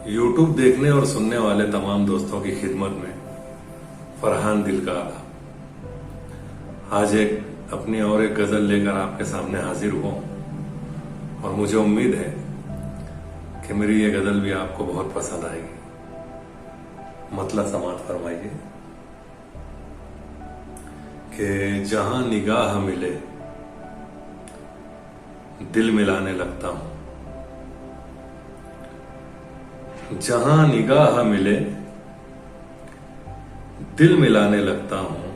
YouTube देखने और सुनने वाले तमाम दोस्तों की खिदमत में फरहान दिल का आज अपनी और एक गजल लेकर आपके सामने हाजिर हुआ हूं और मुझे उम्मीद है कि मेरी ये गजल भी आपको बहुत पसंद आएगी। मतलब समात फरमाइए कि जहां निगाह मिले दिल मिलाने लगता हूं, जहां निगाह मिले दिल मिलाने लगता हूं।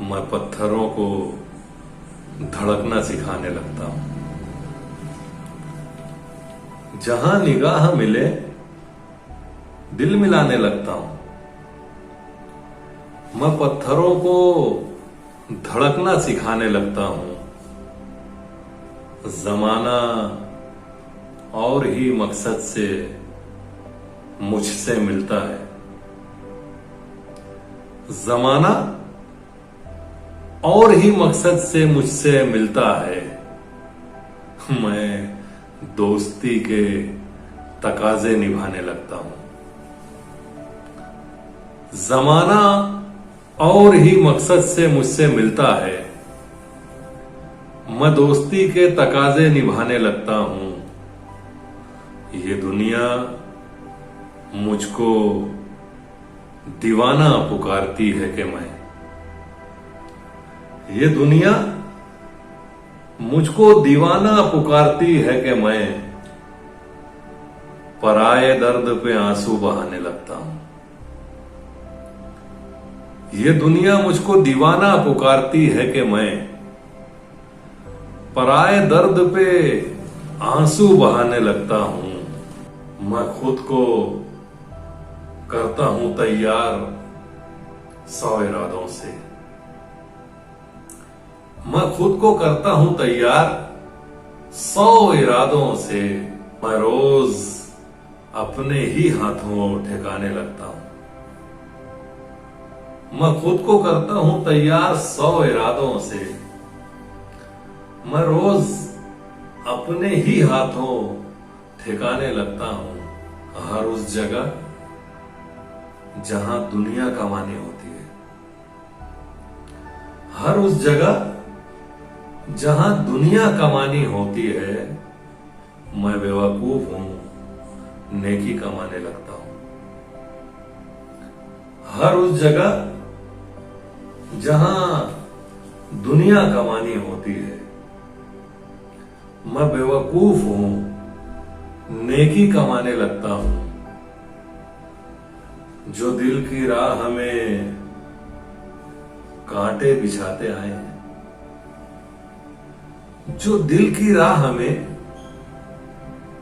मैं पत्थरों को धड़कना सिखाने लगता हूं। जहां निगाह मिले दिल मिलाने लगता हूं। मैं पत्थरों को धड़कना सिखाने लगता हूं। जमाना और ही मकसद से मुझसे मिलता है। जमाना और ही मकसद से मुझसे मिलता है। मैं दोस्ती के तकाजे निभाने लगता हूं। जमाना और ही मकसद से मुझसे मिलता है। मैं दोस्ती के तकाजे निभाने लगता हूं। ये दुनिया मुझको दीवाना पुकारती है कि मैं, ये दुनिया मुझको दीवाना पुकारती है कि मैं पराये दर्द पे आंसू बहाने लगता हूं। ये दुनिया मुझको दीवाना पुकारती है कि मैं पराये दर्द पे आंसू बहाने लगता हूं। मैं खुद को करता हूं तैयार 100 इरादों से। मैं खुद को करता हूं तैयार 100 इरादों से। मैं रोज अपने ही हाथों ठिकाने लगता हूं। मैं खुद को करता हूं तैयार 100 इरादों से। मैं रोज अपने ही हाथों ठिकाने लगता हूं। हर उस जगह जहां दुनिया कमानी होती है, हर उस जगह जहां दुनिया कमानी होती है, मैं बेवकूफ हूं, नेकी कमाने लगता हूं। हर उस जगह जहां दुनिया कमानी होती है, मैं बेवकूफ हूं, नेकी कमाने लगता हूं। जो दिल की राह में कांटे बिछाते आए हैं, जो दिल की राह में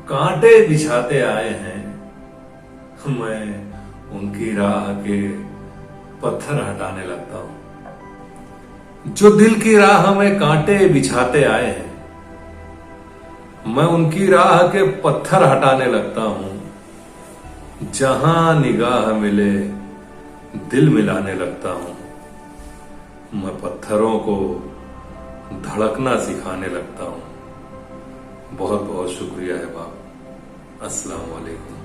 कांटे बिछाते आए हैं, मैं उनकी राह के पत्थर हटाने लगता हूं। जो दिल की राह में कांटे बिछाते आए हैं, मैं उनकी राह के पत्थर हटाने लगता हूं। जहां निगाह मिले दिल मिलाने लगता हूं। मैं पत्थरों को धड़कना सिखाने लगता हूं। बहुत बहुत शुक्रिया है बाप। अस्सलाम वालेकुम।